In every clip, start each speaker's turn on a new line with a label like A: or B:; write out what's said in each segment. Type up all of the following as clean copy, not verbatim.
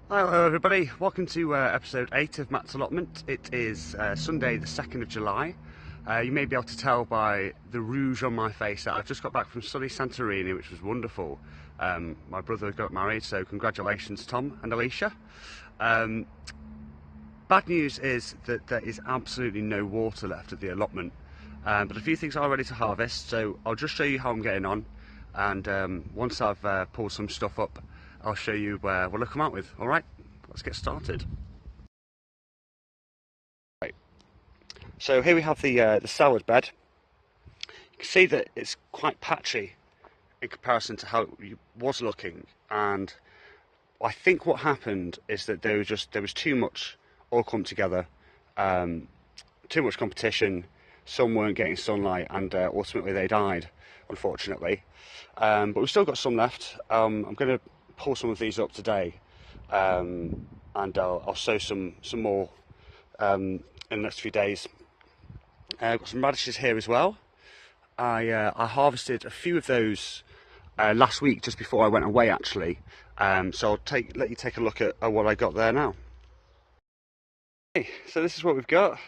A: Hello everybody, welcome to episode 8 of Matt's Allotment. It is Sunday the 2nd of July. You may be able to tell by the rouge on my face that I've just got back from sunny Santorini, which was wonderful. My brother got married, so congratulations Tom and Alicia. Bad news is that there is absolutely no water left at the allotment, but a few things are ready to harvest, so I'll just show you how I'm getting on, and once I've pulled some stuff up, I'll show you what I've come out with. Alright, let's get started. Right. So here we have the salad bed. You can see that it's quite patchy in comparison to how it was looking, and I think what happened is that there was too much all come together, too much competition. Some weren't getting sunlight, and ultimately they died, unfortunately. But we've still got some left. I'm going to pull some of these up today, and I'll sow some more in the next few days. I've got some radishes here as well. I harvested a few of those last week, just before I went away actually. So I'll let you take a look at what I got there now. Okay, so this is what we've got.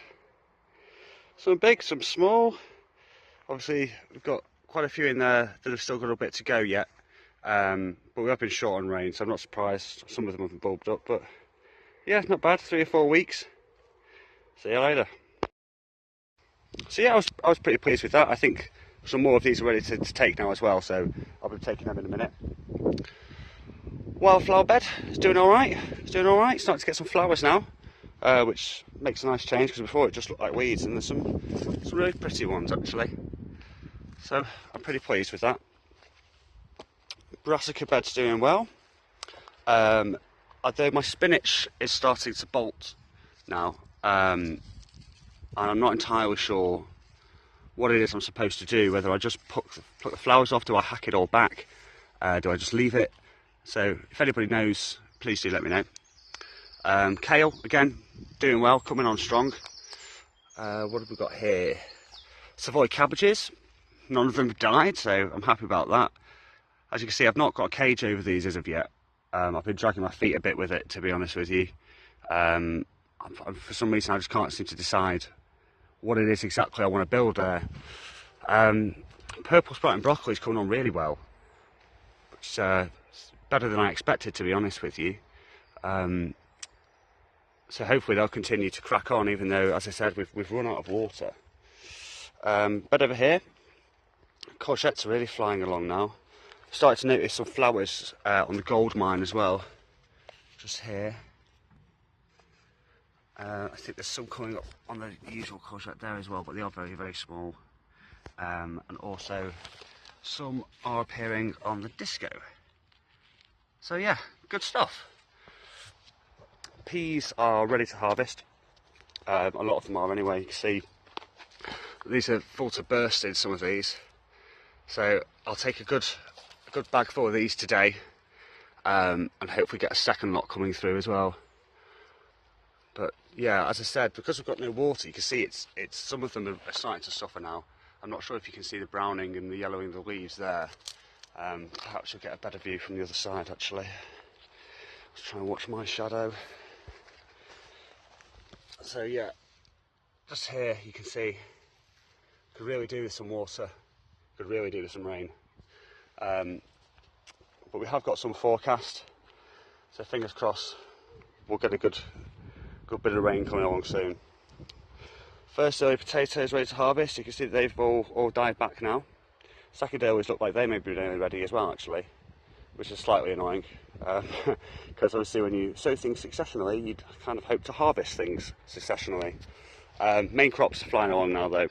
A: Some big, some small. Obviously we've got quite a few in there that have still got a bit to go yet. But we have been short on rain, so I'm not surprised some of them haven't bulbed up, but yeah, not bad, 3 or 4 weeks. See you later. So yeah, I was pretty pleased with that. I think some more of these are ready to take now as well, so I'll be taking them in a minute. Wildflower bed is doing alright, it's starting to get some flowers now, which makes a nice change, because before it just looked like weeds, and there's some really pretty ones actually. So I'm pretty pleased with that. Brassica bed's doing well. Although my spinach is starting to bolt now, and I'm not entirely sure what it is I'm supposed to do, whether I just pluck the flowers off, do I hack it all back, do I just leave it? So if anybody knows, please do let me know. Kale, again, doing well, coming on strong. What have we got here? Savoy cabbages, none of them have died, so I'm happy about that. As you can see, I've not got a cage over these as of yet. I've been dragging my feet a bit with it, to be honest with you. For some reason, I just can't seem to decide what it is exactly I want to build there. Purple sprouting broccoli is coming on really well, which is better than I expected, to be honest with you. So hopefully they'll continue to crack on, even though, as I said, we've run out of water. Bed over here, courgettes are really flying along now. Started to notice some flowers on the gold mine as well, just here. I think there's some coming up on the usual courgette there as well, but they are very, very small. And also some are appearing on the disco. So yeah, good stuff. Peas are ready to harvest. A lot of them are anyway. You can see these are full to bursting, some of these. So I'll take a good bag full of these today, and hopefully get a second lot coming through as well. But yeah, as I said, because we've got no water, you can see it's some of them are starting to suffer now. I'm not sure if you can see the browning and the yellowing of the leaves there. Perhaps you'll get a better view from the other side actually. Let's try and watch my shadow. So yeah, just here you can see, could really do with some water, could really do with some rain. But we have got some forecast, so fingers crossed we'll get a good bit of rain coming along soon. First early potatoes ready to harvest. You can see that they've all died back now. Second earlies look like they may be nearly ready as well actually, which is slightly annoying, because obviously when you sow things successionally, you'd kind of hope to harvest things successionally. Main crops are flying along now though.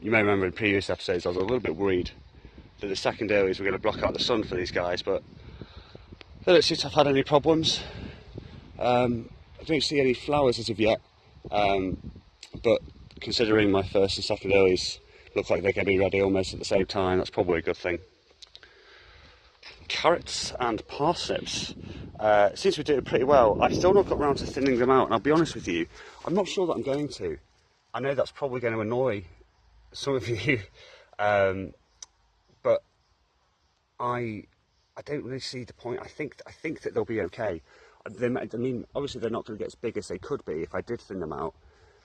A: You may remember in previous episodes I was a little bit worried that the second earlies were going to block out the sun for these guys, but they don't seem to have had any problems. I don't see any flowers as of yet, but considering my first and second earlies look like they're going to be ready almost at the same time, that's probably a good thing. Carrots and parsnips seems to be doing pretty well. I've still not got around to thinning them out, and I'll be honest with you, I'm not sure that I'm going to. I know that's probably going to annoy some of you, but I I don't really see the point. I think that they'll be okay. I mean, obviously they're not going to get as big as they could be if I did thin them out,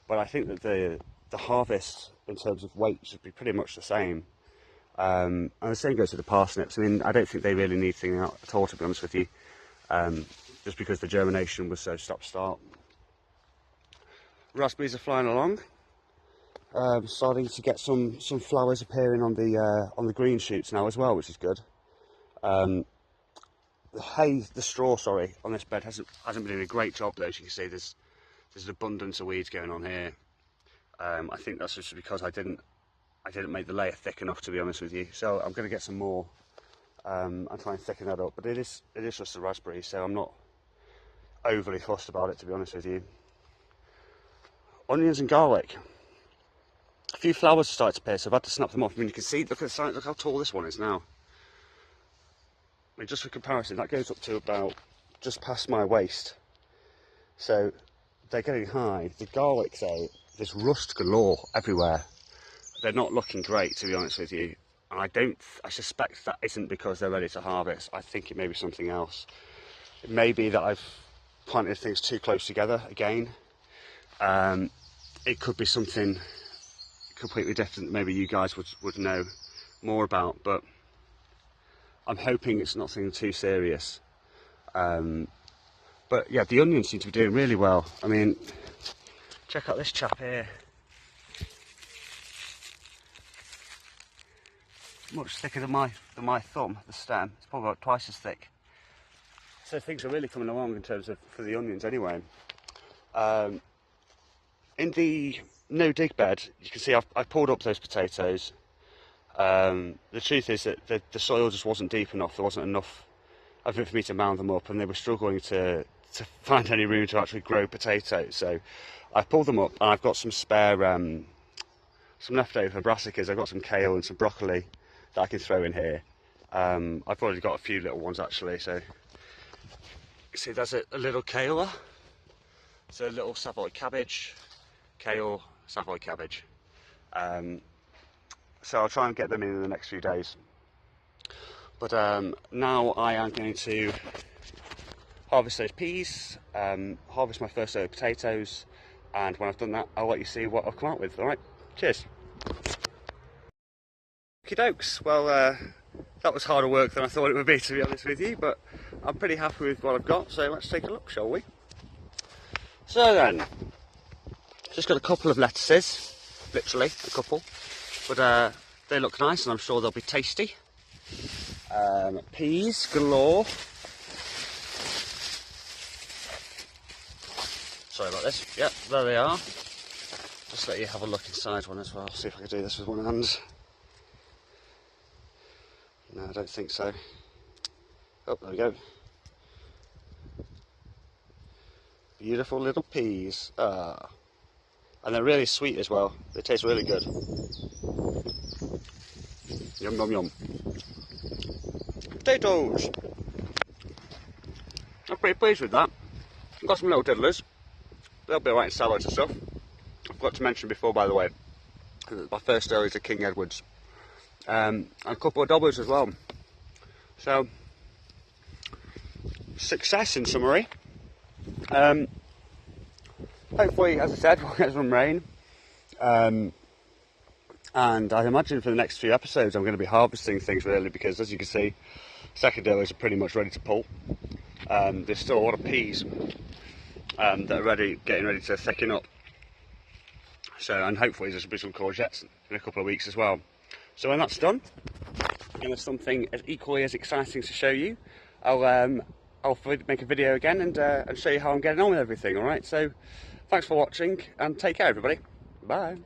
A: but I think that the harvest in terms of weight should be pretty much the same. And the same goes with the parsnips. I mean, I don't think they really need thinning out at all, to be honest with you, just because the germination was so stop-start. Raspberries are flying along. Starting to get some flowers appearing on the green shoots now as well, which is good. The straw, on this bed hasn't been doing a great job though. As you can see, there's an abundance of weeds going on here. I think that's just because I didn't make the layer thick enough, to be honest with you. So I'm going to get some more and try and thicken that up. But it is just a raspberry, so I'm not overly fussed about it, to be honest with you. Onions and garlic. A few flowers have started to appear, so I've had to snap them off. I mean, you can see, look at the size, look how tall this one is now. I mean, just for comparison, that goes up to about just past my waist. So they're getting high. The garlic, though, there's rust galore everywhere. They're not looking great, to be honest with you. And I suspect that isn't because they're ready to harvest. I think it may be something else. It may be that I've planted things too close together again. It could be something completely different that maybe you guys would know more about, but I'm hoping it's nothing too serious. But yeah, the onions seem to be doing really well. I mean, check out this chap here. Much thicker than my thumb, the stem. It's probably about twice as thick. So things are really coming along in terms of for the onions anyway. In the no dig bed, you can see I've pulled up those potatoes. The truth is that the soil just wasn't deep enough. There wasn't enough of it for me to mound them up, and they were struggling to find any room to actually grow potatoes. So I pulled them up, and I've got some spare, some leftover brassicas. I've got some kale and some broccoli that I can throw in here. I've already got a few little ones actually. So you see, there's a little kale. So a little Savoy cabbage, kale, Savoy cabbage. So I'll try and get them in the next few days. But now I am going to harvest those peas, harvest my first load of potatoes, and when I've done that, I'll let you see what I've come out with. All right, cheers. Okie dokes. Well, that was harder work than I thought it would be, to be honest with you, but I'm pretty happy with what I've got, so let's take a look, shall we? So then, just got a couple of lettuces, literally a couple, but they look nice and I'm sure they'll be tasty. Peas galore. Sorry about this. Yep, there they are. Just let you have a look inside one as well. See if I can do this with one hand. No, I don't think so. Oh, there we go. Beautiful little peas. Ah. And they're really sweet as well. They taste really good. Yum, yum, yum. Potatoes! I'm pretty pleased with that. I've got some little diddlers. They'll be alright in salads and stuff. I forgot to mention before, by the way, that my first earlies are King Edwards. And a couple of doublers as well. So, success in summary. Hopefully, as I said, we'll get some rain. And I imagine for the next few episodes I'm going to be harvesting things really, because as you can see, second earlies are pretty much ready to pull. There's still a lot of peas that are getting ready to thicken up. So, and hopefully there's be some courgettes in a couple of weeks as well. So when that's done, and there's something as equally as exciting to show you, I'll make a video again and show you how I'm getting on with everything. All right. So thanks for watching and take care, everybody. Bye.